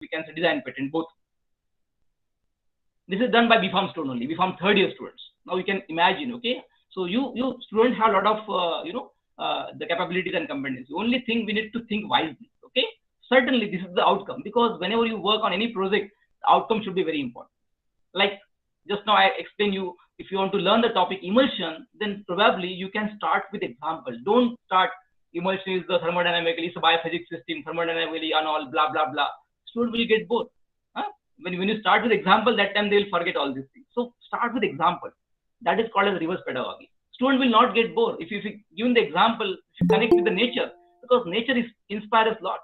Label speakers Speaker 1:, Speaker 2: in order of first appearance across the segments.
Speaker 1: we can say design patent, both. This is done by B.Pharm student only, B.Pharm third year students. Now you can imagine, okay? So you students have a lot of, the capabilities and competencies. The only thing we need to think wisely, okay? Certainly this is the outcome, because whenever you work on any project, the outcome should be very important. Like just now I explained you, if you want to learn the topic emulsion, then probably you can start with example. Don't start emulsion is the thermodynamically, it's a biophysics system, thermodynamically and all blah blah blah. Student will get bored. Huh? When you start with example, that time they will forget all these things. So start with example. That is called as reverse pedagogy. Student will not get bored if you give the example, if you connect with the nature, because nature inspires a lot.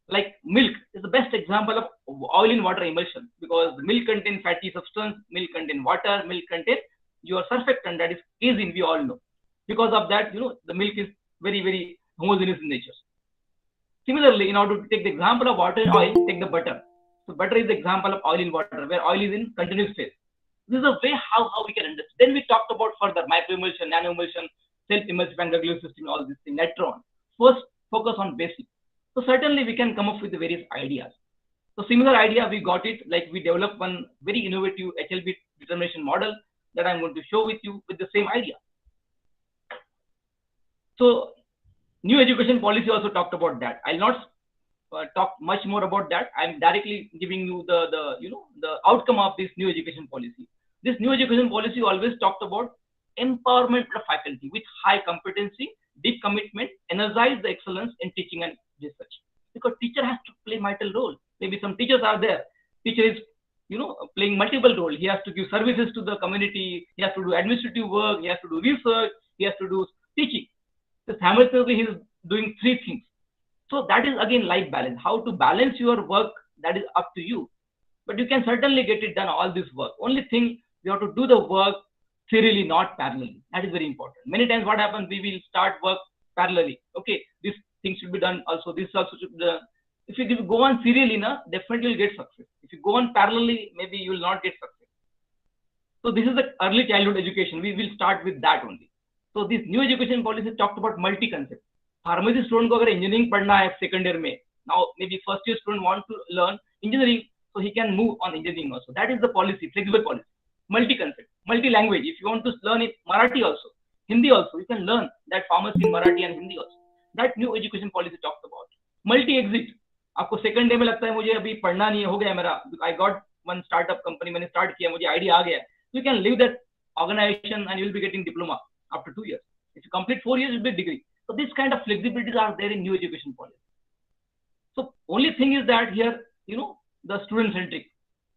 Speaker 1: Like milk is the best example of oil in water emulsion, because milk contains fatty substance, milk contains water, milk contains your surfactant, that is casein, we all know. Because of that, the milk is very, very homogeneous in nature. Similarly, in order to take the example of water and oil, take the butter. So butter is the example of oil in water, where oil is in continuous phase. This is a way how we can understand. Then we talked about further microemulsion, nanoemulsion, self-emulsive and regular system, all these things later on. First, focus on basics. So certainly we can come up with the various ideas. So similar idea, we got it, like we developed one very innovative HLB determination model that I'm going to show with you with the same idea. So new education policy also talked about that. I'll not talk much more about that. I'm directly giving you the outcome of this new education policy. This new education policy always talked about empowerment of faculty with high competency, deep commitment, energize the excellence in teaching and research. Because teacher has to play vital role. Maybe some teachers are there. Teacher is, playing multiple roles. He has to give services to the community. He has to do administrative work. He has to do research. He has to do teaching. So simultaneously, he is doing three things. So that is again life balance. How to balance your work, that is up to you. But you can certainly get it done, all this work. Only thing, you have to do the work serially, not parallelly. That is very important. Many times what happens, we will start work parallelly. Okay, this thing should be done also, this also should be done. If you go on serially, definitely you'll get success. If you go on parallelly, maybe you will not get success. So this is the early childhood education. We will start with that only. So this new education policy talked about multi-concept. Pharmacy student को अगर engineering पढ़ना है second year में, now maybe first year student want to learn engineering, so he can move on engineering also. That is the policy, flexible policy. Multi-concept, multi-language. If you want to learn in Marathi also, Hindi also, you can learn that pharmacy in Marathi and Hindi also. That new education policy talked about. Multi-exit. आपको second day में लगता है मुझे अभी पढ़ना नहीं है, हो गया मेरा. I got one startup company, मैंने start किया, मुझे idea आ गया. So you can leave that organization and you will be getting diploma after 2 years. If you complete 4 years, you will be degree. So this kind of flexibilities are there in new education policy. So only thing is that here, the student-centric,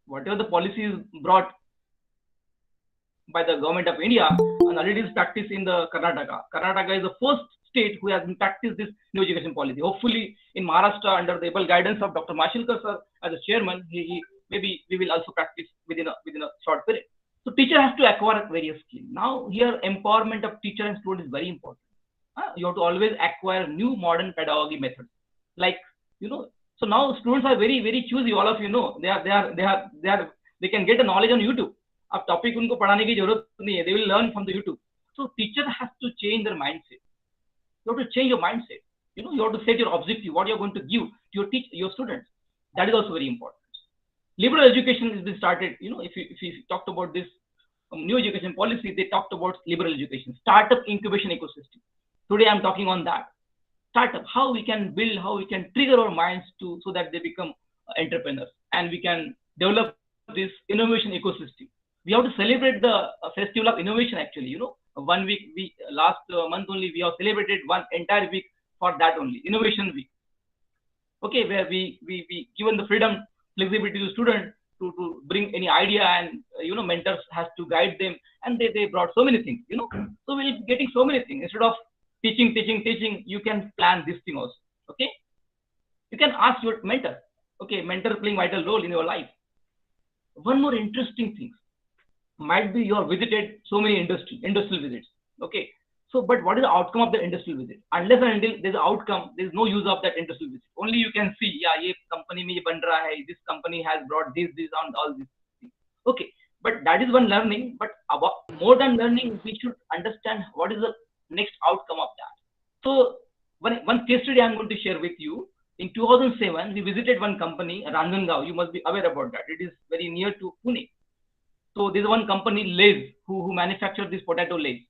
Speaker 1: whatever the policy is brought by the government of India, and already is practiced in the Karnataka. Karnataka is the first state who has practiced this new education policy. Hopefully in Maharashtra, under the able guidance of Dr. Mashilkar sir as a chairman, maybe we will also practice within a short period. So teacher has to acquire various skills. Now here empowerment of teacher and student is very important. You have to always acquire new modern pedagogy methods. Like, so now students are very, very choosy. All of you know, they can get the knowledge on YouTube. अब topic उनको पढ़ाने की जरूरत नहीं है. They will learn from the YouTube. So teacher has to change their mindset. You have to change your mindset. You have to set your objective, what you're going to give to your students. That is also very important. Liberal education has been started. If you talked about this new education policy, they talked about liberal education, startup incubation ecosystem. Today I'm talking on that. Startup, how we can build, how we can trigger our minds so that they become entrepreneurs, and we can develop this innovation ecosystem. We have to celebrate the festival of innovation actually. 1 week, last month only, we have celebrated one entire week for that only, innovation week. Okay, where we given the freedom, flexibility to students to bring any idea, and mentors has to guide them, and they brought so many things. So we're getting so many things. Instead of teaching, you can plan this thing also. Okay, you can ask your mentor. Okay, mentor playing vital role in your life. One more interesting thing might be you have visited so many industrial visits. Okay, so but what is the outcome of the industrial visit? Unless and until there's an outcome, there's no use of that industrial visit. Only you can see, yeah, ये company में ये बन रहा है, this company has brought this and all these things. Okay, but that is one learning. But more than learning, we should understand what is the next outcome of that. So one case study I'm going to share with you. In 2007, we visited one company, Ranjangaon. You must be aware about that. It is very near to Pune. So there's one company, Lay's, who manufactures this potato Lay's.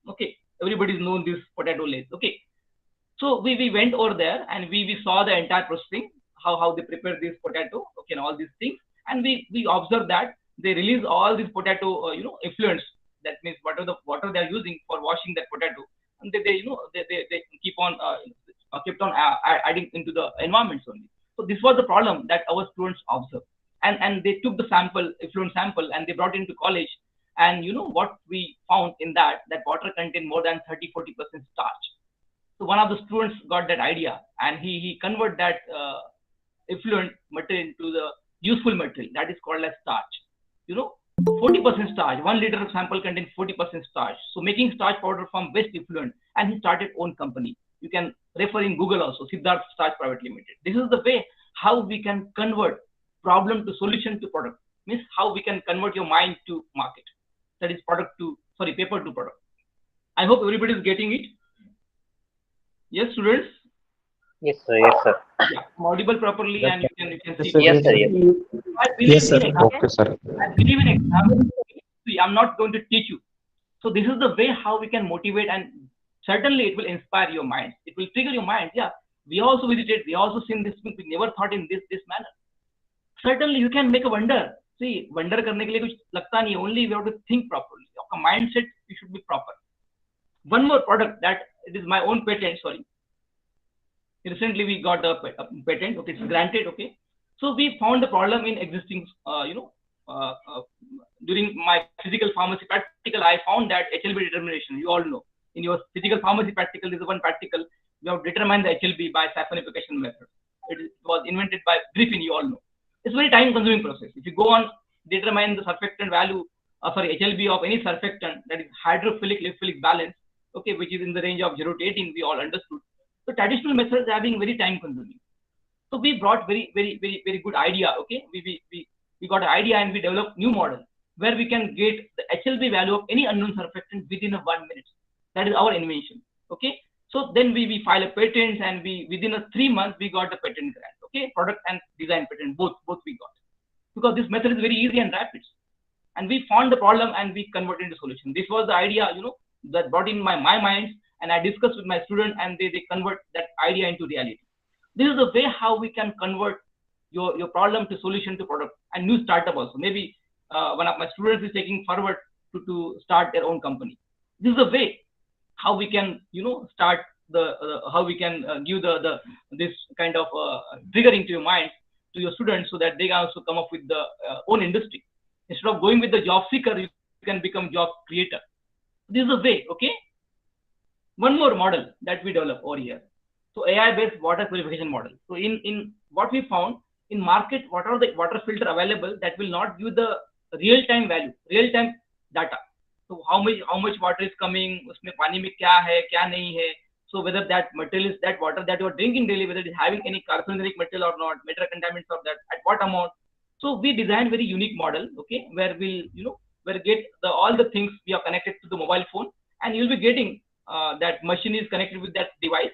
Speaker 1: Okay, everybody's known this potato Lay's. Okay, so we went over there and we saw the entire processing, how they prepare this potato, okay, and all these things. And we observed that they release all these potato, effluents. That means whatever the water they are using for washing that potato, and they keep on kept on adding into the environments only. So this was the problem that our students observed, and they took the sample, effluent sample, and they brought it into college. And you know what we found in that water contained more than 30-40% starch. So one of the students got that idea, and he converted that effluent material into the useful material that is called as starch. 40% starch. 1 liter of sample contains 40% starch. So making starch powder from waste effluent, and he started own company. You can refer in Google also, Siddharth Starch Private Limited. This is the way how we can convert problem to solution to product. Means how we can convert your mind to market. That is paper to product. I hope everybody is getting it. Yes, students?
Speaker 2: Yes, sir. Yes, sir.
Speaker 1: Yeah, I'm audible properly,
Speaker 3: Yes,
Speaker 1: and you can see.
Speaker 2: Yes, sir. Yes.
Speaker 1: I believe
Speaker 3: yes, sir.
Speaker 1: in
Speaker 3: Okay, sir.
Speaker 1: I believe in example. See, I'm not going to teach you. So this is the way how we can motivate, and certainly it will inspire your mind. It will trigger your mind. Yeah, we also visited, we also seen this thing. We never thought in this manner. Certainly you can make a wonder. See, wonder करने के लिए कुछ लगता नहीं. Only we have to think properly. Your mindset you should be proper. One more product that it is my own patent. Sorry. Recently we got a patent. Okay, it's granted. Okay. So we found the problem in existing, during my physical pharmacy practical, I found that HLB determination. You all know, in your physical pharmacy practical, there is one practical. You have determined the HLB by saponification method. It was invented by Griffin. You all know. It's a very time-consuming process. If you go on determine the surfactant value, HLB of any surfactant, that is hydrophilic lipophilic balance, okay, which is in the range of 0 to 18, we all understood. So traditional methods are being very time-consuming. So we brought very good idea. Okay, we got an idea, and we developed new model where we can get the HLB value of any unknown surfactant within 1 minute. That is our invention. Okay, so then we file a patent, and within 3 months we got the patent grant. Okay, product and design patent, both we got, because this method is very easy and rapid. And we found the problem, and we converted into solution. This was the idea, that brought in my mind, and I discussed with my student, and they convert that idea into reality. This is the way how we can convert your problem to solution to product. And new startup also. Maybe one of my students is taking forward to start their own company. This is the way how we can, start how we can give this kind of triggering to your mind, to your students, so that they can also come up with the own industry. Instead of going with the job seeker, you can become job creator. This is the way. Okay. One more model that we develop over here. So AI-based water purification model. So in what we found in market, what are the water filter available that will not give the real-time value, real-time data. So how much water is coming, उसमें पानी में क्या है, क्या नहीं है. So whether that material is, that water that you are drinking daily, whether it is having any carcinogenic material or not, metal contaminants of that, at what amount. So we designed very unique model, okay, where we'll get all the things we are connected to the mobile phone, and you'll be getting that machine is connected with that device,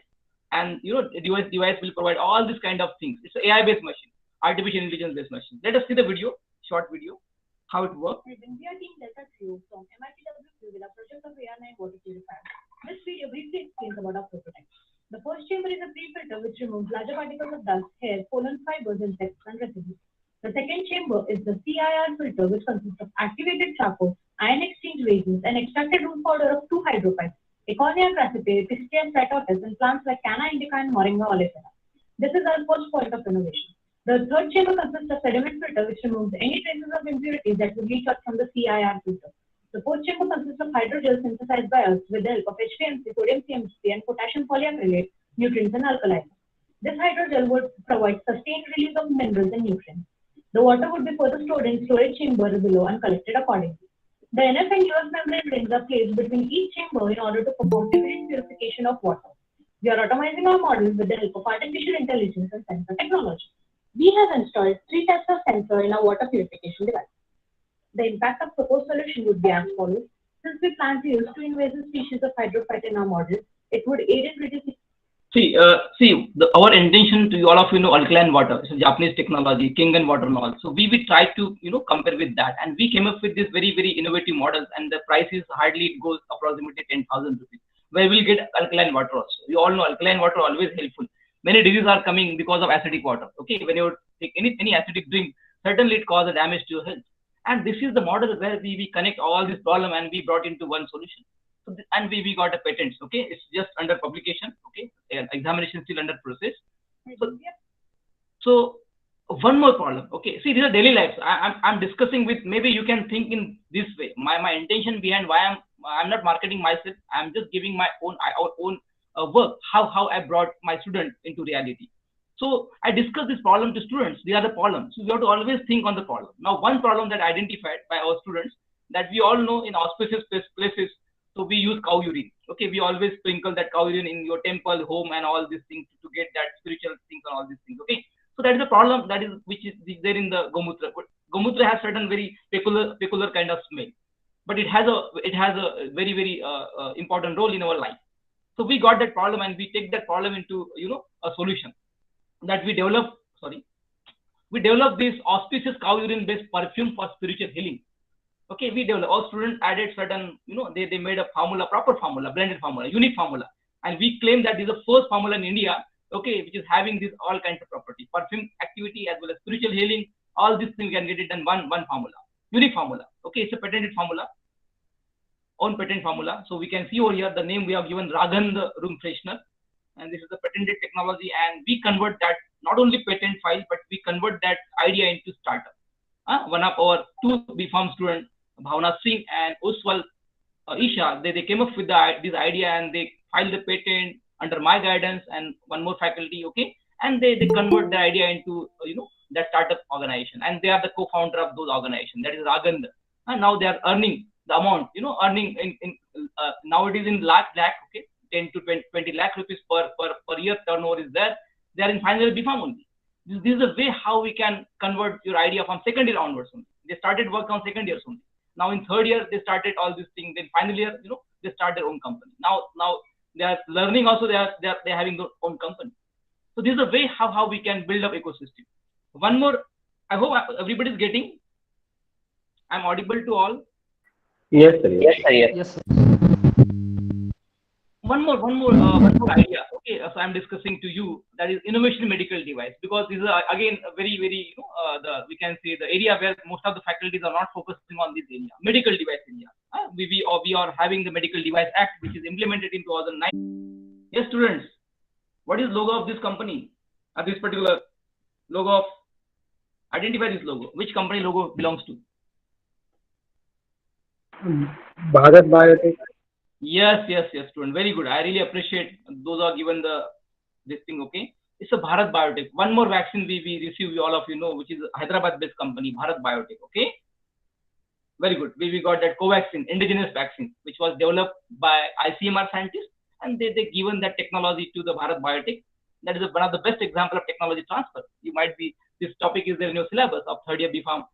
Speaker 1: and device will provide all this kind of things. It's an AI-based machine, artificial intelligence-based machine. Let us see the video, short video, how it works.
Speaker 4: India team Delta Trio from MITW with a project of AR9 water purifier. This video briefly explains about our prototype. The first chamber is a pre-filter which removes larger particles of dust, hair, pollen fibers, insects, and residues. The second chamber is the CIR filter, which consists of activated charcoal, ion exchange resins, and extracted root powder of 2 hydrophytes, Econia crassipes, Pistia stratotis, and plants like Canna indica and Moringa oleifera. This is our first point of innovation. The third chamber consists of sediment filter, which removes any traces of impurities that would leach out from the CIR filter. The fourth chamber consists of hydrogel synthesized by us with the help of HPMC, sodium CMC, and potassium polyacrylate, nutrients, and alkalizers. This hydrogel would provide sustained release of minerals and nutrients. The water would be further stored in storage chamber below and collected accordingly. The NF and US membrane rings are placed between each chamber in order to perform efficient purification of water. We are automizing our model with the help of artificial intelligence and sensor technology. We have installed 3 types of sensor in our water purification device. The impact of proposed solution would be as follows. Since we plan to use 2 invasive species of hydrophyte in our model, it would aid in reducing
Speaker 1: Our intention to all of alkaline water, it's a Japanese technology, Kangen water and all. So we try to compare with that, and we came up with this very very innovative models, and the price is hardly it goes approximately 10,000 rupees. Where we'll get alkaline water also. We all know alkaline water always helpful. Many diseases are coming because of acidic water. Okay, when you take any acidic drink, certainly it causes damage to your health. And this is the model where we connect all this problem and we brought into one solution. So and we got a patent. Okay, it's just under publication. Okay, examination still under process. So, so one more problem. Okay, see, these are daily lives. I'm discussing with, maybe you can think in this way. My intention behind why I'm not marketing myself. I'm just giving my own our own work. How I brought my student into reality. So I discuss this problem to students. These are the problems. So we have to always think on the problem. Now, one problem that identified by our students, that we all know in auspicious places, so we use cow urine. Okay, we always sprinkle that cow urine in your temple, home, and all these things to get that spiritual things and all these things. Okay, so that is a problem that is which is there in the gomutra. But gomutra has certain very peculiar kind of smell, but it has a very very important role in our life. So we got that problem and we take that problem into a solution that we develop. We develop this auspicious cow urine based perfume for spiritual healing. Okay, we develop, all students added certain, they made a formula, proper formula, blended formula, unique formula, and we claim that this is the first formula in India, okay, which is having this all kinds of property, perfume activity as well as spiritual healing. All these things can get it done one formula, unique formula. Okay, it's a patented formula, own patent formula. So we can see over here the name we have given, Ragand room freshener, and this is the patented technology, and we convert that not only patent file, but we convert that idea into startup. One of our two B.Pharm students, Bhavna Singh and Uswal Isha, they came up with this idea and they filed the patent under my guidance and one more faculty. Okay, and they convert the idea into that startup organization, and they are the co-founder of those organizations. That is Ragand, and now they are earning the amount, earning in nowadays in lakh. Okay, 10 to 20 lakh rupees per year turnover is there. They are in final year B.Pharm only. This is a way how we can convert your idea from second year onwards only. They started work on second years only. Now in third year they started all these things. Then final year, they start their own company. Now they are learning also. They are having their own company. So this is a way how we can build up ecosystem. One more. I hope everybody is getting. I'm audible to all.
Speaker 2: Yes, sir.
Speaker 3: Yes, sir.
Speaker 5: Yes, sir.
Speaker 1: One more idea. Okay, so I'm discussing to you, that is innovation medical device, because this is again a very very we can say the area where most of the faculties are not focusing on this area, medical device area. We are having the Medical Device Act, which is implemented in 2009. Yes, students, what is logo of this company? This particular logo of, identify this logo. Which company logo belongs to?
Speaker 2: Bharat Biotech.
Speaker 1: Yes, student. Very good. I really appreciate those are given this thing. Okay, it's a Bharat Biotech. One more vaccine we receive, all of you know, which is a Hyderabad-based company, Bharat Biotech. Okay, very good. We got that Covaxin, indigenous vaccine, which was developed by ICMR scientists, and they given that technology to the Bharat Biotech. That is one of the best example of technology transfer. You might be, this topic is there in your syllabus of third year B.Pharm,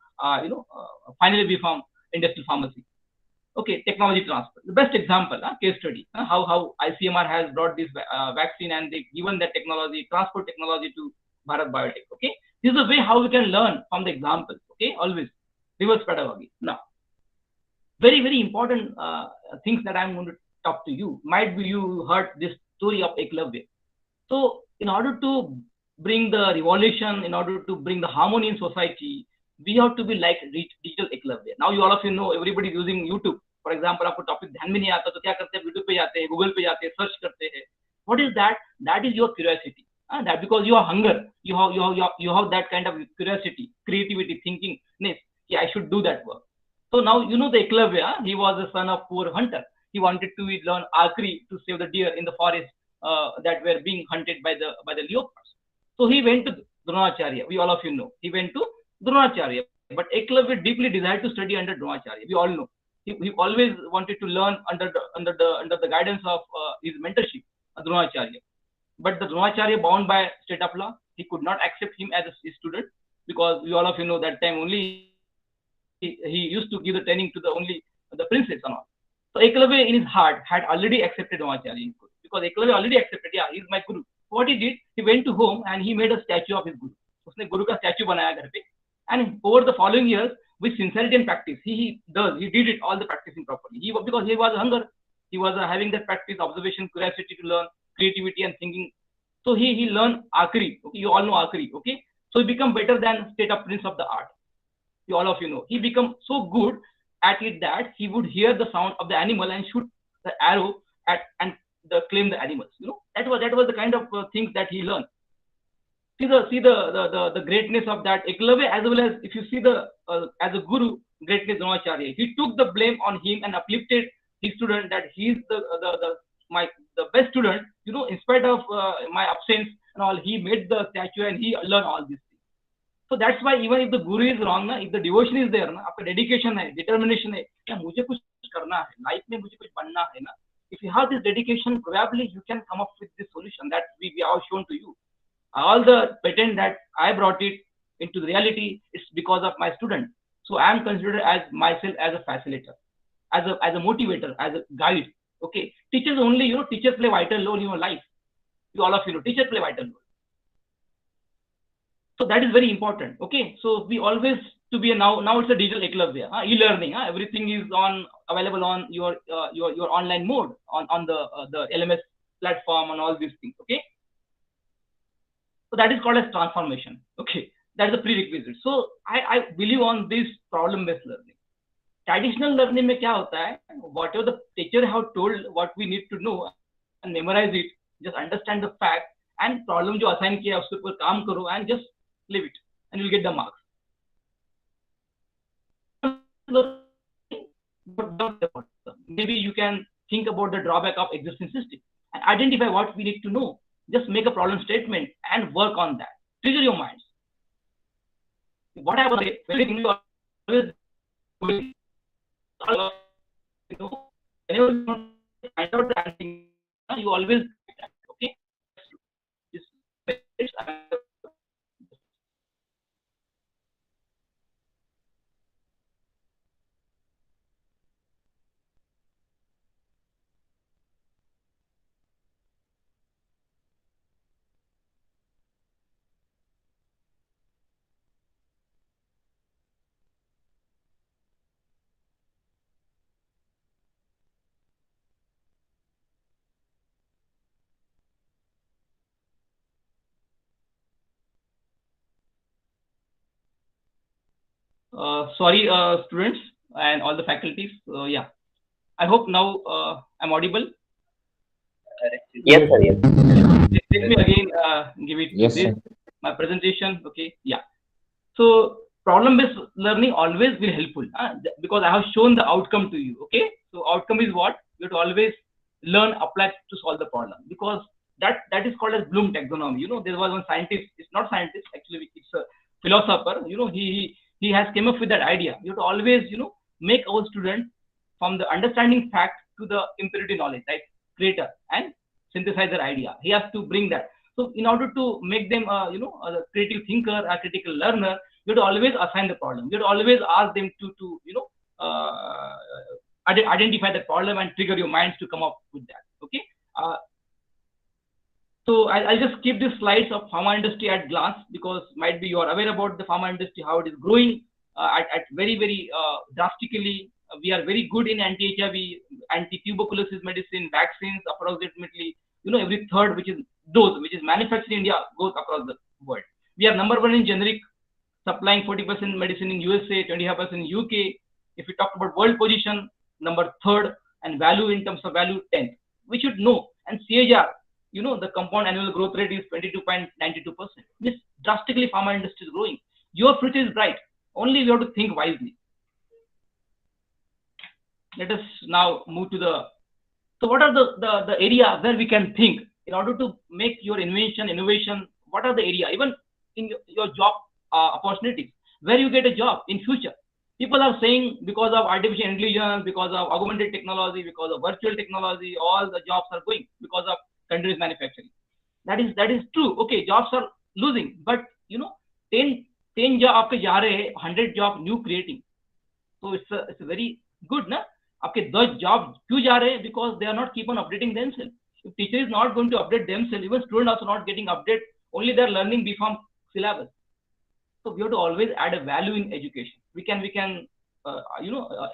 Speaker 1: final year B.Pharm, industrial pharmacy. Okay, technology transfer. The best example, case study, how ICMR has brought this vaccine and they given that technology, transport technology to Bharat Biotech. Okay, this is a way how we can learn from the examples. Okay, always reverse pedagogy. Now, very very important things that I'm going to talk to you. Might be you heard this story of Eklavya. So, in order to bring the revolution, in order to bring the harmony in society, we have to be like digital Eklavya. Now, all of you know, everybody is using YouTube. For example, आपको topic ध्यान में नहीं आता तो क्या करते हैं, YouTube पे जाते हैं, गूगल पे जाते हैं, सर्च करते हैं. What is that? That is your curiosity. That because you have hunger, you have that kind of curiosity, creativity, thinking. Yeah, I should do that work. So now you know the Eklavya. He was the son of poor hunter. He wanted to learn archery to save the deer in the forest that were being hunted by the leopards. So he went to Dronacharya. We all of you know. He went to Dronacharya. But Eklavya deeply desired to study under Dronacharya. We all know. He always wanted to learn under the guidance of his mentorship, Dronacharya. But the Dronacharya, bound by state of law, he could not accept him as his student, because we all of you know that time only he used to give the training to the princess and all. So Eklavya in his heart had already accepted Dronacharya, because Eklavya already accepted, yeah, he's my guru. What he did, he went to home and he made a statue of his guru. उसने गुरु का statue बनाया घर पे, and over the following years, with sincerity and practice, he did it all the practicing properly. Because he was hunger, he was having that practice, observation, curiosity to learn, creativity and thinking. So he learned archery. Okay, you all know archery. Okay, so he become better than state of prince of the art. All of you know, he become so good at it that he would hear the sound of the animal and shoot the arrow at and claim the animals. That was the kind of things that he learned. See the greatness of that Eklavya, as well as if you see the as a guru greatness Dronacharya. He took the blame on him and uplifted his student that he's the best student. In spite of my absence and all, he made the statue and he learned all these things. So that's why even if the guru is wrong, if the devotion is there, आपका dedication है, determination है, क्या मुझे कुछ करना है, life में मुझे कुछ बनना है ना. If you have this dedication, probably you can come up with this solution that we have shown to you. All the patent that I brought it into the reality is because of my student. So I am considered as myself as a facilitator, as a motivator, as a guide. Okay, teachers only, teachers play vital role in your life. All of you know, teachers play vital role. So that is very important. Okay, so we always to be now it's a digital Eklavya, e-learning. Everything is available on your online mode on the LMS platform and all these things. Okay, so that is called as transformation. Okay, that is the prerequisite. So I believe on this problem-based learning. Traditional learning में क्या होता है? Whatever the teacher have told, what we need to know and memorize it, just understand the fact and problem जो assign किया उसके ऊपर काम करो and just leave it and you'll get the marks. Maybe you can think about the drawback of existing system and identify what we need to know. Just make a problem statement and work on that. Trigger your minds. What happens when you always whenever you find out the answer, you always okay. Sorry, students and all the faculties. Yeah, I hope now I'm audible.
Speaker 3: Yes, sir. Yes.
Speaker 1: Let me again give it
Speaker 3: Yes,
Speaker 1: this
Speaker 3: sir.
Speaker 1: my presentation. Okay, yeah. So problem-based learning always will helpful because I have shown the outcome to you. Okay, so outcome is what you have to always learn, apply to solve the problem, because that is called as Bloom taxonomy. There was one scientist. It's not scientist actually. It's a philosopher. He has came up with that idea. You have to always make our student from the understanding fact to the imperative knowledge, right? Creator and synthesize their idea. He has to bring that. So in order to make them a creative thinker, a critical learner, you have to always assign the problem. You have to always ask them to identify the problem and trigger your minds to come up with that. Okay. So I'll just keep these slides of pharma industry at glance, because might be you are aware about the pharma industry, how it is growing at very, very drastically. We are very good in anti-HIV, anti-tuberculosis medicine, vaccines. Approximately, every third which is manufactured in India goes across the world. We are number one in generic, supplying 40% medicine in USA, 25% in UK. If we talk about world position, number third, and value in terms of value 10th. We should know. And CAGR, the compound annual growth rate is 22.92%. This drastically pharma industry is growing. Your future is bright. Only you have to think wisely. Let us now move to so what are the area where we can think in order to make your innovation? What are the area, even in your job opportunities, where you get a job in future? People are saying because of artificial intelligence, because of augmented technology, because of virtual technology, all the jobs are going because of countries manufacturing. That is true. Okay, jobs are losing, but 10 job आपके जा रहे हैं, 100 job new creating. So it's a very good ना. आपके 10 job क्यों जा रहे हैं? Because they are not keep on updating themselves. If teacher is not going to update themselves, even student also not getting update, only they're learning BPharm syllabus. So we have to always add a value in education. We can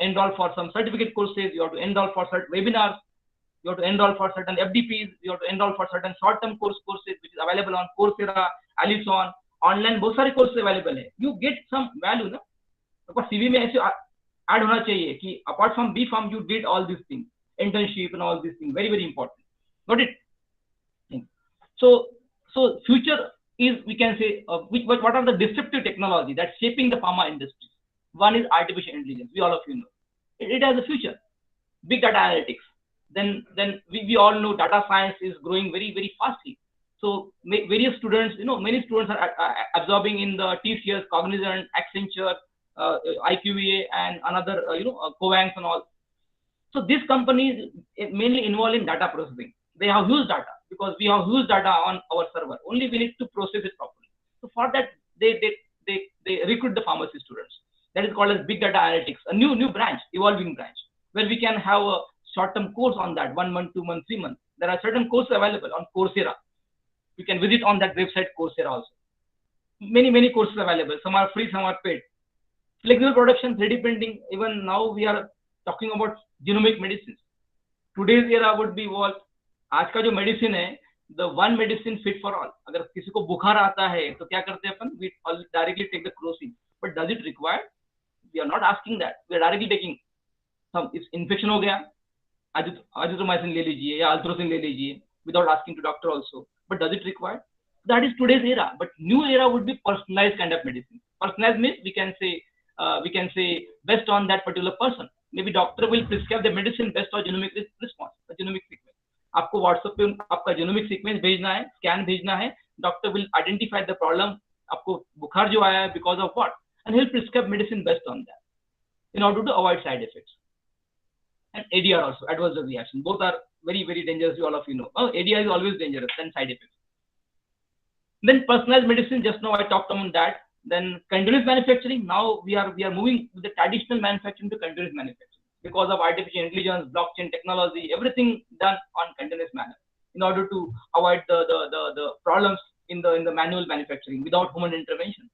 Speaker 1: enroll for some certificate courses. You have to enroll for certain webinars. You have to enroll for certain FDPs. You have to enroll for certain short-term courses which is available on Coursera, Alison, online. बहुत सारे courses available है. You get some value ना. आपका CV में ऐसे add होना चाहिए कि apart from BPharm you did all these things, internship and all these things. Very very important. Got it? So future is, we can say, what are the disruptive technology that's shaping the pharma industry? One is artificial intelligence. We all of you know it has a future. Big data analytics. Then we all know data science is growing very very fastly. So various students, many students are absorbing in the TCS, Cognizant, Accenture, IQVIA, and another Covance and all. So these companies mainly involved in data processing. They have huge data because we have huge data on our server. Only we need to process it properly. So for that, they recruit the pharmacy students. That is called as big data analytics, a new branch, evolving branch, where we can have a short-term course on that, 1 month, 2 months, 3 months. There are certain courses available on Coursera. You can visit on that website Coursera also. Many courses available. Some are free, some are paid. Flexible production, 3D printing. Even now we are talking about genomic medicines. Today's era would be what? आज का जो medicine है, the one medicine fit for all. अगर किसी को बुखार आता है तो क्या करते हैं अपन? We directly take the crocin. But does it require? We are not asking that. We are directly taking some. If infection हो गया, azithromycin ले लीजिए या altrocin ले लीजिए without asking to doctor also. But does it require? That is today's era. But new era would be personalized kind of medicine. Personalized means we can say based on that particular person. Maybe doctor will prescribe the medicine based on genomic response, genomic sequence. आपको WhatsApp पे आपका genomic sequence भेजना है, scan भेजना है. Doctor will identify the problem. आपको बुखार जो आया है because of what, and he'll prescribe medicine based on that in order to avoid side effects. And ADR also, adverse drug reaction. Both are very very dangerous. All of you know. ADR is always dangerous than side effects. Then personalized medicine. Just now I talked on that. Then continuous manufacturing. Now we are moving with the traditional manufacturing to continuous manufacturing because of artificial intelligence, blockchain technology, everything done on continuous manner in order to avoid the problems in the manual manufacturing without human intervention.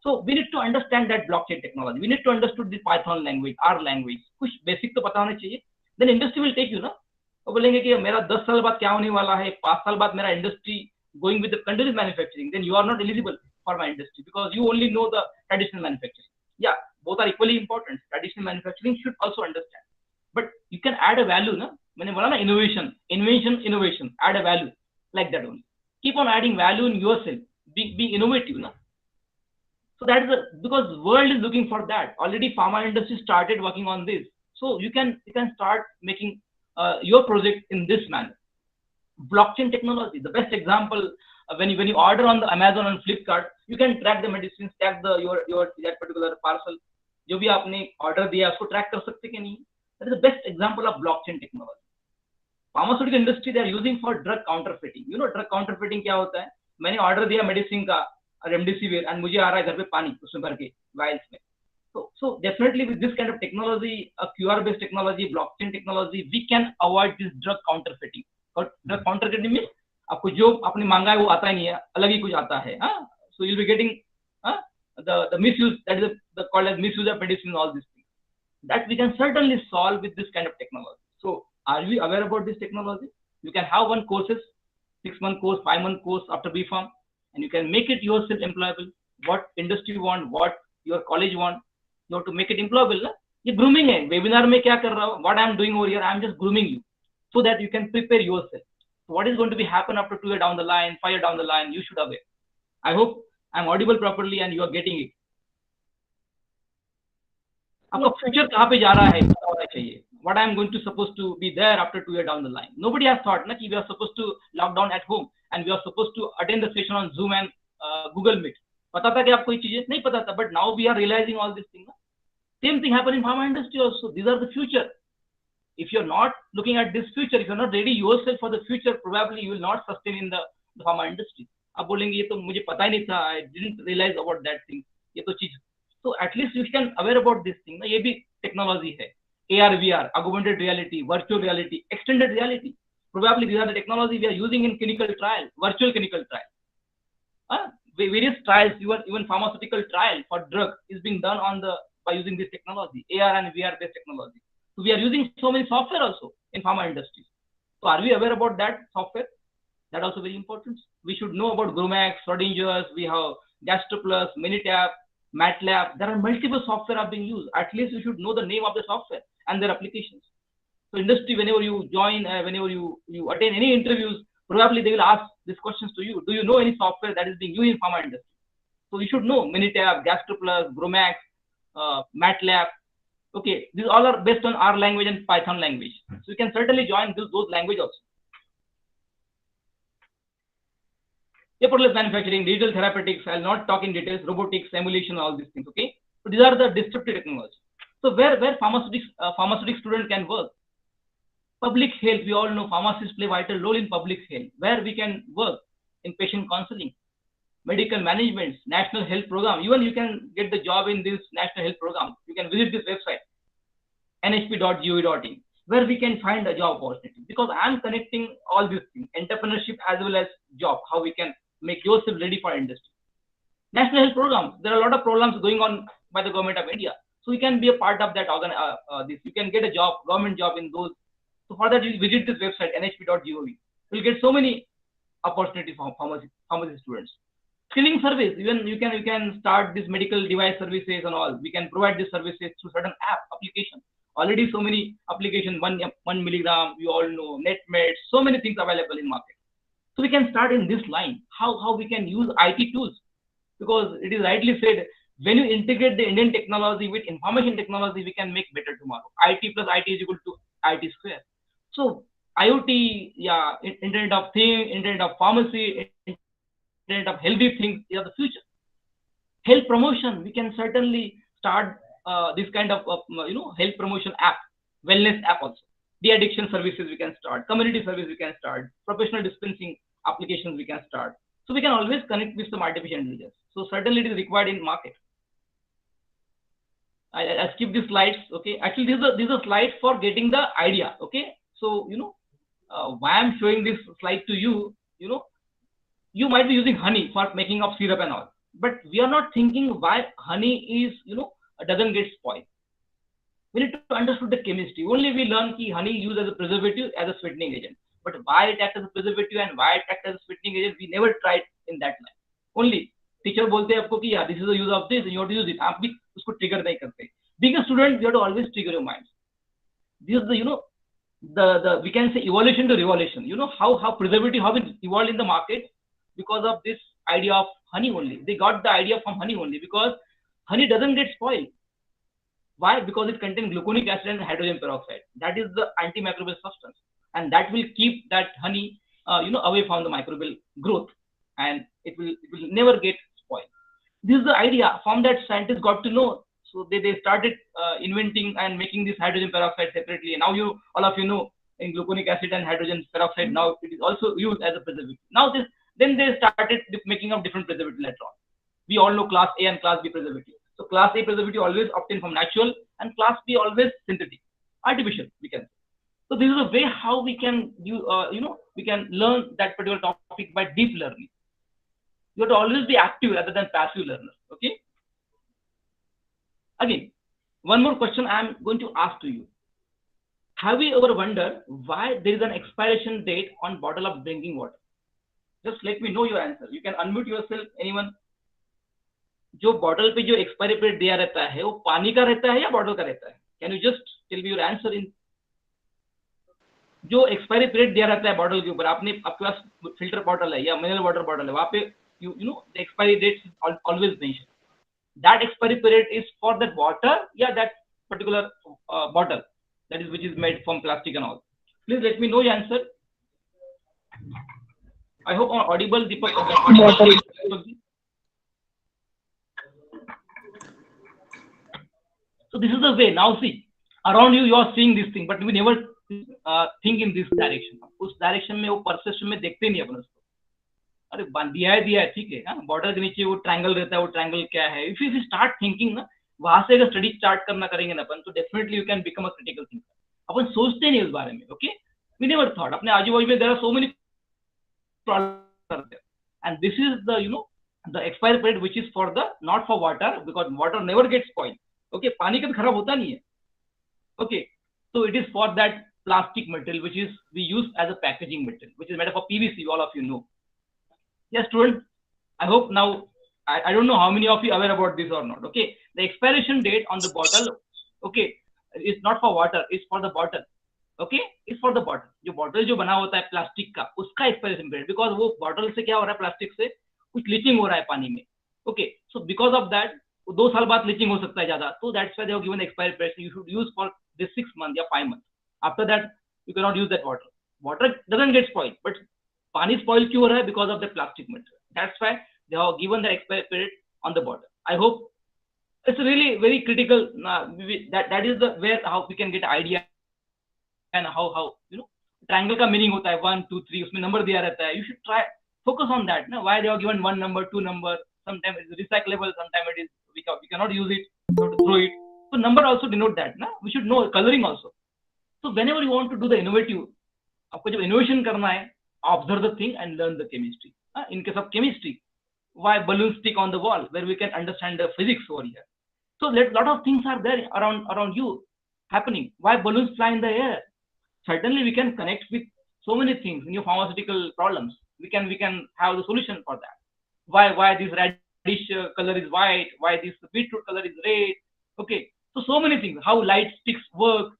Speaker 1: So we need to understand that blockchain technology. We need to understand the Python language, R language. कुछ basic तो पता होना चाहिए. Then industry will take you ना. वो बोलेंगे कि मेरा 10 साल बाद क्या होने वाला है, 5 साल बाद मेरा industry going with the continuous manufacturing. Then you are not eligible for my industry because you only know the traditional manufacturing. Yeah, both are equally important. Traditional manufacturing should also understand. But you can add a value ना. मैंने बोला ना innovation, add a value like that only. Keep on adding value in yourself. Be innovative ना. So that is because the world is looking for that. Already pharma industry started working on this. So you can start making your project in this manner. Blockchain technology, the best example, when you order on the Amazon and Flipkart, you can track the medicines, track your that particular parcel. जो भी आपने order दिया उसको track कर सकते कि नहीं? That is the best example of blockchain technology. Pharmaceutical industry they are using for drug counterfeiting. You know drug counterfeiting क्या होता है? मैंने order दिया medicine का रेमडेसिविर and मुझे आ रहा है घर पे पानी उसमें भर के vials में. So definitely with this kind of technology, a QR based technology, blockchain technology, we can avoid this drug counterfeiting. और drug counterfeiting means आपको जो आपने मांगा है वो आता ही नहीं है, अलग ही कुछ आता है. So you'll be getting the misuse, that is the called as misuse of medicine and all these things. That we can certainly solve with this kind of technology. So are we aware about this technology? You can have one courses, 6-month course, 5-month course after BPharm, and you can make it yourself employable. What industry want, what your college want, you have to make it employable. Na? ये grooming है. Webinar में क्या कर रहा हूँ? What I am doing over here, I am just grooming you so that you can prepare yourself. So what is going to be happen after 2 years down the line, 5 years down the line, you should aware. I hope I am audible properly and you are getting it. आपका future कहाँ पे जा रहा है पता होना चाहिए. What I am going to supposed to be there after 2 years down the line. Nobody has thought ना कि we are supposed to lock down at home and we are supposed to attend the session on Zoom and Google Meet. पता था कि आपको ये चीजें नहीं पता था, but now we are realizing all these things. Same thing happen in pharma industry also. These are the future. If you're not looking at this future, if you're not ready yourself for the future, probably you will not sustain in the pharma industry. आप बोलेंगे ये तो मुझे पता ही नहीं था, I didn't realize about that thing. ये तो चीज. So at least you can aware about this thing. ना ये भी technology है. AR, VR, augmented reality, virtual reality, extended reality. Probably these are the technology we are using in clinical trial, virtual clinical trial. Various trials, even pharmaceutical trial for drug is being done by using this technology, AR and VR based technology. So we are using so many software also in pharma industries. So are we aware about that software? That also very important. We should know about Gromax, Schrodinger's, we have GastroPlus, Minitab, MATLAB. There are multiple software are being used. At least you should know the name of the software and their applications. So industry, whenever you join, whenever you attend any interviews, probably they will ask these questions to you. Do you know any software that is being used in pharma industry? So you should know Minitab, GastroPlus, Gromax, MATLAB. Okay, these all are based on R language and Python language. So you can certainly join those language also. Paperless manufacturing, digital therapeutics, I'll not talk in details, robotics, simulation, all these things, okay? So these are the disruptive technologies. So where pharmaceutics student can work? Public health, we all know pharmacists play vital role in public health, where we can work in patient counseling, medical management, national health program. Even you can get the job in this national health program. You can visit this website, nhp.gov.in, where we can find a job opportunity. Because I'm connecting all these things, entrepreneurship as well as job, how we can make yourself ready for industry. National health programs, there are a lot of programs going on by the government of India. So you can be a part of that you can get a job, government job in those. So for that, you visit this website, nhp.gov. You'll get so many opportunities for pharmacy students. Skilling service, even you can start this medical device services and all. We can provide these services through certain application. Already so many applications, 1 milligram, you all know, NetMed, so many things available in market. So we can start in this line, how we can use IT tools, because it is rightly said, when you integrate the Indian technology with information technology, we can make better tomorrow. IT plus IT is equal to IT square. So IoT, yeah, Internet of Things, Internet of Pharmacy, Internet of healthy things is the future. Health promotion, we can certainly start this kind of health promotion app, wellness app also. De-addiction services we can start, community service we can start, professional dispensing applications we can start. So we can always connect with some artificial intelligence. So certainly it is required in market. I skip these slides. Okay, actually this is a slide for getting the idea. Okay, so why I'm showing this slide to you. You might be using honey for making of syrup and all, but we are not thinking why honey is doesn't get spoiled. We need to understand the chemistry. Only we learn that honey is used as a preservative, as a sweetening agent. But why it acts as a preservative and why it acts as a sweetening agent, we never tried in that line. Only teacher bolte hai aapko ki yeah, this is the use of this and you have to use it. Aap bhi usko trigger nahi karte. Being a student, you have to always trigger your mind. This is the we can say evolution to revolution. How preservative have been evolved in the market because of this idea of honey only. They got the idea from honey only because honey doesn't get spoiled. Why? Because it contains gluconic acid and hydrogen peroxide. That is the antimicrobial substance, and that will keep that honey, away from the microbial growth, and it will never get spoiled. This is the idea. From that, scientists got to know. So they started inventing and making this hydrogen peroxide separately. And now all of you know in gluconic acid and hydrogen peroxide. Now it is also used as a preservative. Now then they started making of different preservative later on. We all know class A and class B preservative. So class A preservative always obtained from natural and class B always synthetic, artificial, we can say. So this is a way how we can we can learn that particular topic by deep learning. You have to always be active rather than passive learner. Okay. Again, one more question I am going to ask to you. Have you ever wondered why there is an expiration date on bottle of drinking water? Just let me know your answer. You can unmute yourself, anyone. जो bottle पे जो expiry date दिया रहता है वो पानी का रहता है या बॉटल का रहता है? Can you just tell me your answer in जो एक्सपायरी पीरियड दिया रहता है बॉटल के ऊपर, आपके पास फिल्टर बॉटल है या मिनरल वाटर बॉटल है, वहां पे the expiry date always mention. That expiry period is for that water या that particular bottle that is which is made from plastic and all? Please let me know your answer. I hope audible Deepak. So this is the way. Now see, around you are seeing this thing, but we never think in this direction. उस direction में वो perception में देखते नहीं अपन उसको. अरे दिया है ठीक है, हाँ बॉर्डर के नीचे वो ट्रायंगल रहता है, वो ट्रायंगल क्या है? इफ यू स्टार्ट थिंकिंग ना, वहां से अगर स्टडी स्टार्ट करना करेंगे ना अपन, तो definitely you can become a critical thinker. अपन सोचते नहीं उस बारे में. Okay, We never thought. अपने आजू बाजू में there are so many products are there, and this is the the expiry period which is for the not for water, because water never gets spoiled. Okay, पानी कभी खराब होता नहीं है. Okay, so it is for that plastic material which is we use as a packaging material, which is made up of PVC. All of you know. Yes, student. I hope now. I don't know how many of you are aware about this or not. Okay, the expiration date on the bottle, okay, is not for water. It's for the bottle. Okay, it's for the bottle. जो bottle जो बना होता है plastic का, उसका expiration period. Because वो bottle से क्या हो रहा है, प्लास्टिक से कुछ लीचिंग हो रहा है पानी में. Okay, so because of that, 2 साल बाद लीचिंग हो सकता है ज्यादा. So that's why they have given the expiry period. You should use for this 6 months या 5 months. After that, you cannot use that water. Water doesn't get spoiled, but पानी spoil क्यों हो रहा है? Because of the plastic material. That's why they have given the expiry period on the bottle. I hope it's really very critical. That is the where how we can get idea and how triangle का meaning होता है 1 2 3, उसमें number दिया रहता है. You should try focus on that. No? Why they have given 1 number, 2 number. Sometimes it's recyclable, sometimes it is we cannot use it, so to throw it. So number also denote that. No? We should know coloring also. So whenever you want to do the innovative, आपको जब innovation करना है, observe the thing and learn the chemistry. In case of chemistry, why balloons stick on the wall, where we can understand the physics over here. So lot of things are there around you happening. Why balloons fly in the air? Certainly we can connect with so many things in your pharmaceutical problems. We can have the solution for that. Why this radish color is white? Why this beetroot color is red? Okay, so many things. How light sticks work.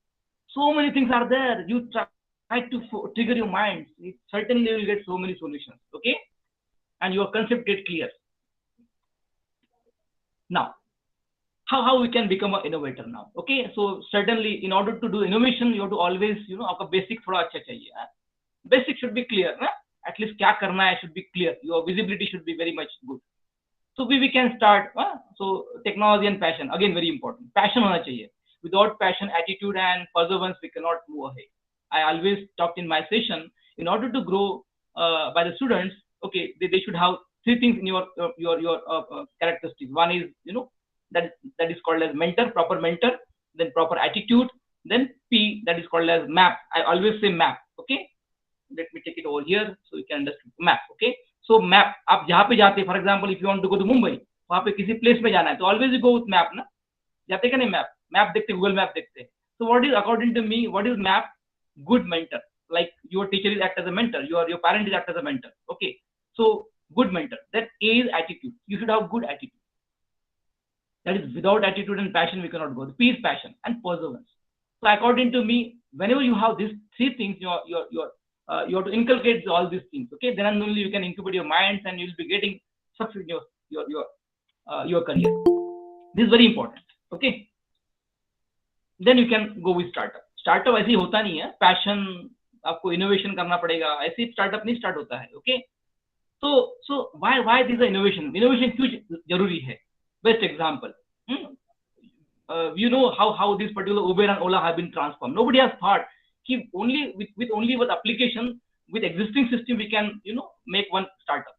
Speaker 1: So many things are there. You try to trigger your mind. Certainly you will get so many solutions. Okay, and your concept get clear. Now, how we can become an innovator now? Okay, so certainly in order to do innovation, you have to always आपका basic थोड़ा अच्छा चाहिए. Basic should be clear. At least क्या करना है should be clear. Your visibility should be very much good. So we can start. So technology and passion, again very important. Passion होना चाहिए. Without passion, attitude and perseverance, we cannot move ahead. I always talked in my session, in order to grow by the students, okay, they should have 3 things in your characteristics. One is that is called as mentor, proper mentor, then proper attitude, then P, that is called as map. I always say map. Okay, let me take it over here so you can understand map. Okay, so map, आप जहाँ पे जाते, for example, if you want to go to Mumbai, वहाँ पे किसी place में जाना है, तो always you go with map ना. जाते क्या नहीं map देखते, Google map देखते. So what is, according to me, what is map? Good mentor. Like your teacher is act as a mentor, your parent is act as a mentor. Okay, so good mentor. That A is attitude. You should have good attitude. That is, without attitude and passion, we cannot go. The P is passion and perseverance. So according to me, whenever you have these 3 things, you have to inculcate all these things. Okay, then only you can incubate your minds and you will be getting success in your career. This is very important. Okay, then you can go with startup. Startup ऐसे ही होता नहीं है. Passion, आपको innovation करना पड़ेगा. ऐसे ही startup नहीं start होता है. Okay, so why this is innovation? Innovation क्यों जरूरी है? Best example. You know how this particular Uber and Ola have been transformed. Nobody has thought कि only with application, with existing system we can make one startup.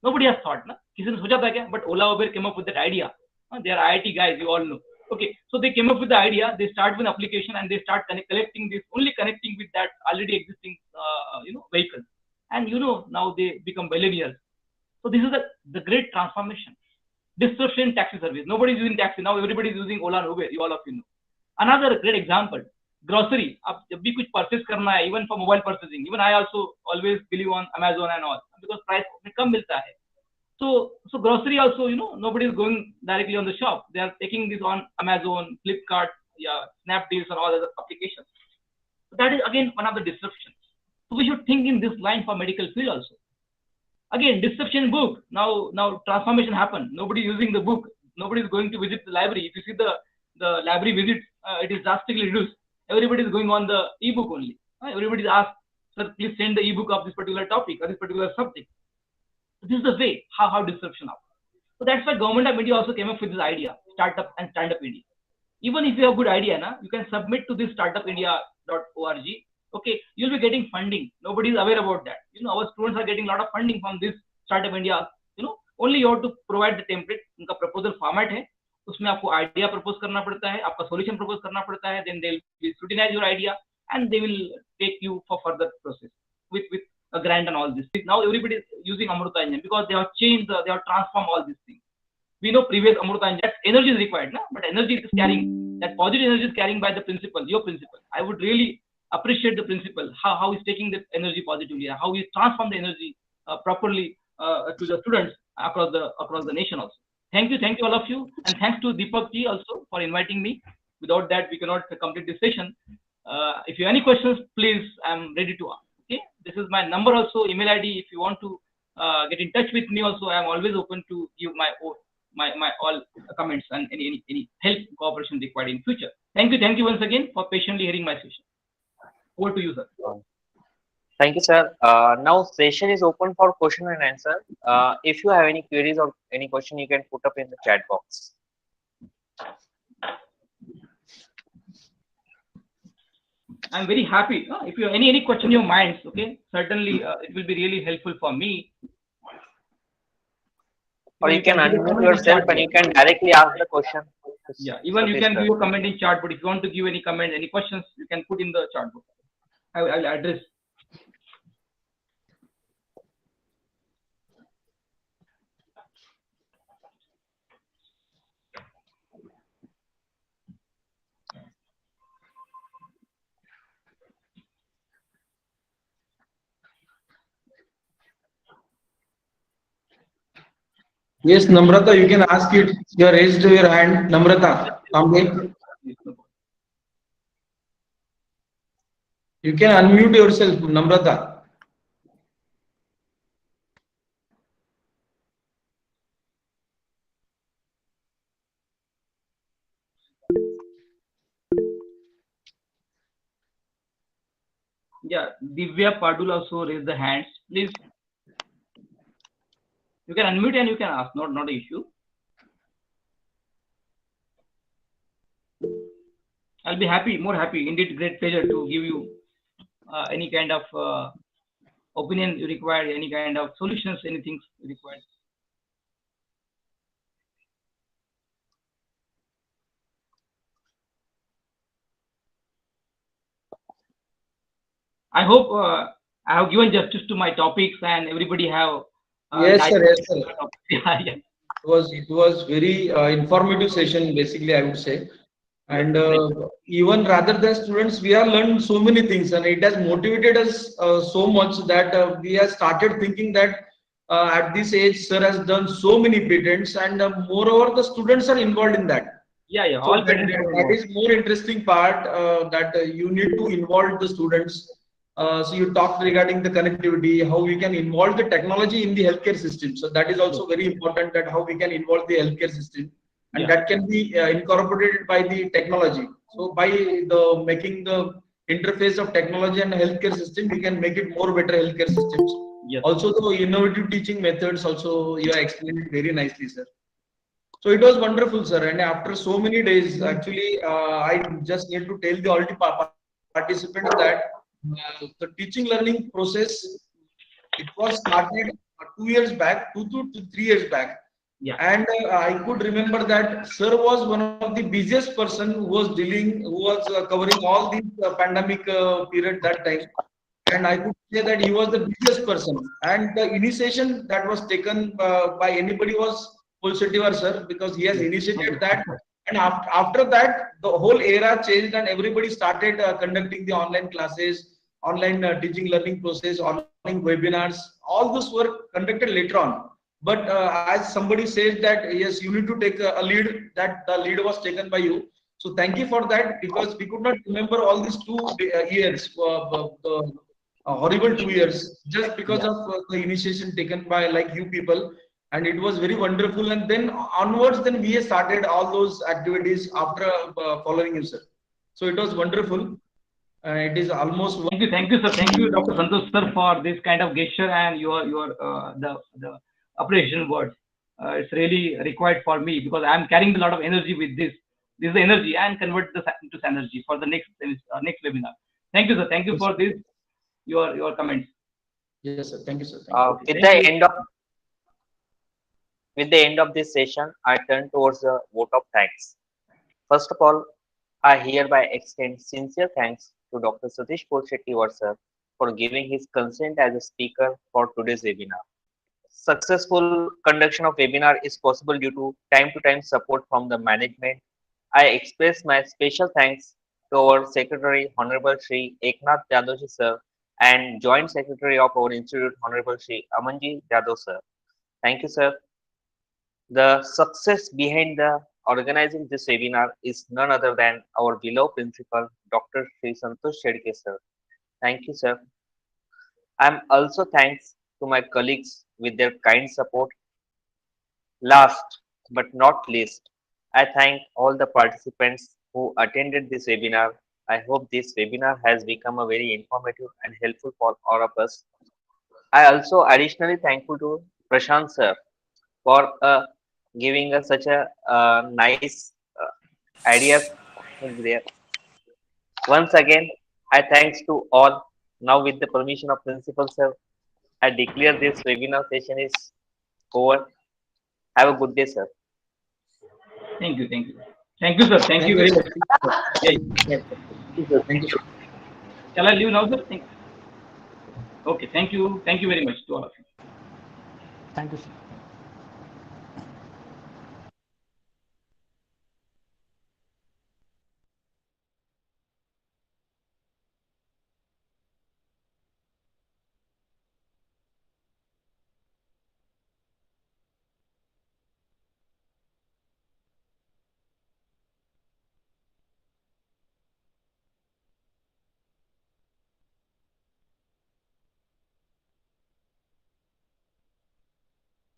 Speaker 1: Nobody has thought ना. किसी ने सोचा था क्या? But Ola, Uber came up with that idea. They are IIT guys, you all know. Okay, so they came up with the idea. They start with an application and they start connecting with that already existing vehicle, and now they become billionaires. So this is the great transformation. Disruption in taxi service. Nobody is using taxi now. Everybody is using Ola and Uber. You all of you know. Another great example. Grocery. आप जब भी कुछ purchase करना है, even for mobile purchasing. Even I also always believe on Amazon and all because price कम मिलता है. So grocery also, nobody is going directly on the shop. They are taking this on Amazon, Flipkart, Snapdeals and all other applications. So that is again one of the disruptions. So we should think in this line for medical field also. Again, disruption book. Now transformation happened. Nobody is using the book. Nobody is going to visit the library. If you see the library visits, it is drastically reduced. Everybody is going on the ebook only. Everybody is asked, sir, please send the ebook of this particular topic or this particular subject. This is the way how disruption happens. So that's why Government of India also came up with this idea, startup and stand up India. Even if you have a good idea, you can submit to this startupindia.org. Okay, you'll be getting funding. Nobody is aware about that. Our students are getting a lot of funding from this Startup India. Only you have to provide the template. उनका proposal format है. उसमें आपको idea propose करना पड़ता है, आपका solution propose करना पड़ता है. Then they'll scrutinize your idea and they will take you for further process with a grant and all this. Now everybody is using Amruta engine because they have changed, they have transformed all these things. We know previous Amruta engine, that energy is required, na? But energy is carrying, that positive energy is carrying by the principal, your principal. I would really appreciate the principal, how he's taking the energy positively, how he transformed the energy properly to the students across the nation also. Thank you all of you, and thanks to Deepak ji also for inviting me. Without that, we cannot complete this session. If you have any questions, please, I'm ready to ask. Okay, this is my number also, email ID. If you want to get in touch with me also, I'm always open to give my all comments and any help cooperation required in future. Thank you once again for patiently hearing my session. Over to you, sir.
Speaker 3: Thank you, sir. Now session is open for question and answer. If you have any queries or any question, you can put up in the chat box.
Speaker 1: I'm very happy. If you have any question in your minds, okay, certainly it will be really helpful for me.
Speaker 3: Or you can unmute yourself and you can directly ask the question.
Speaker 1: Yeah, even you can give a comment in chat, but if you want to give any comment, any questions, you can put in the chat box. I will address.
Speaker 2: Yes, Namrata, you can ask it. You raised your hand. Namrata, Kamble. You can unmute yourself, Namrata.
Speaker 1: Yeah, Divya Padul also raised the hands. Please, you can unmute and you can ask. Not an issue. I'll be happy, more happy. Indeed, great pleasure to give you any kind of opinion you require, any kind of solutions, anything required. I hope I have given justice to my topics and everybody have.
Speaker 2: Yes, sir. Yes, sir.
Speaker 1: Yeah.
Speaker 2: It was very informative session, basically, I would say. And even rather than students, we have learned so many things, and it has motivated us so much that we have started thinking that at this age, sir has done so many patents, and moreover, the students are involved in that.
Speaker 1: Yeah.
Speaker 2: So
Speaker 1: All
Speaker 2: that is more interesting part that you need to involve the students. So you talked regarding the connectivity, how we can involve the technology in the healthcare system. So that is also very important, that how we can involve the healthcare system, and that can be incorporated by the technology. So by the making the interface of technology and healthcare system, we can make it more better healthcare systems.
Speaker 1: Yes.
Speaker 2: Also the innovative teaching methods also you have explained it very nicely, sir. So it was wonderful, sir. And after so many days, actually, I just need to tell the all the participants that the teaching learning process, it was started 2 years back, 2 to 3 years back.
Speaker 1: Yeah.
Speaker 2: And I could remember that sir was one of the busiest person who was covering all these pandemic period that time. And I could say that he was the busiest person. And the initiation that was taken by anybody was Pulsetivar sir, because he has initiated that. And after that, the whole era changed, and everybody started conducting the online classes, online teaching learning process, online webinars. All this were conducted later on. But as somebody says that yes, you need to take a lead, that the lead was taken by you. So thank you for that, because we could not remember all these 2 years, horrible 2 years, just because of the initiation taken by like you people. And it was very wonderful. And then onwards, then we started all those activities after following you, sir. So it was wonderful. It is almost.
Speaker 1: Thank you, sir. Thank you, Dr. Santosh sir, for this kind of gesture and your the appreciation words. It's really required for me because I'm carrying a lot of energy with this. This is the energy and convert this into synergy for the next webinar. Thank you, sir. Thank you for this. Your comments.
Speaker 2: Yes, sir. Thank you, sir.
Speaker 3: With the end of this session, I turn towards the vote of thanks. First of all, I hereby extend sincere thanks to Dr. Satish Shetty sir for giving his consent as a speaker for today's webinar. Successful conduction of webinar is possible due to time support from the management. I express my special thanks to our Secretary Honorable Shri Eknath Jadavji sir and Joint Secretary of our Institute Honorable Shri Amanji Jadhav sir. Thank you sir. The success behind the organizing this webinar is none other than our beloved principal Dr. Shri Santosh Shedke sir. Thank you sir. I am also thanks to my colleagues with their kind support. Last but not least, I thank all the participants who attended this webinar. I hope this webinar has become a very informative and helpful for all of us. I also additionally thankful to Prashant sir for giving us such a nice ideas there. Once again, I thanks to all. Now, with the permission of principal sir, I declare this webinar session is over. Have a good day, sir.
Speaker 1: Thank you. Thank you. Thank you, sir. Thank you
Speaker 2: Thank you,
Speaker 1: very
Speaker 2: sir.
Speaker 1: much. Yeah.
Speaker 2: Thank you, sir. Thank you, sir.
Speaker 1: Shall I leave now, sir? Okay. Thank you. Thank you very much to all of you.
Speaker 5: Thank you, sir.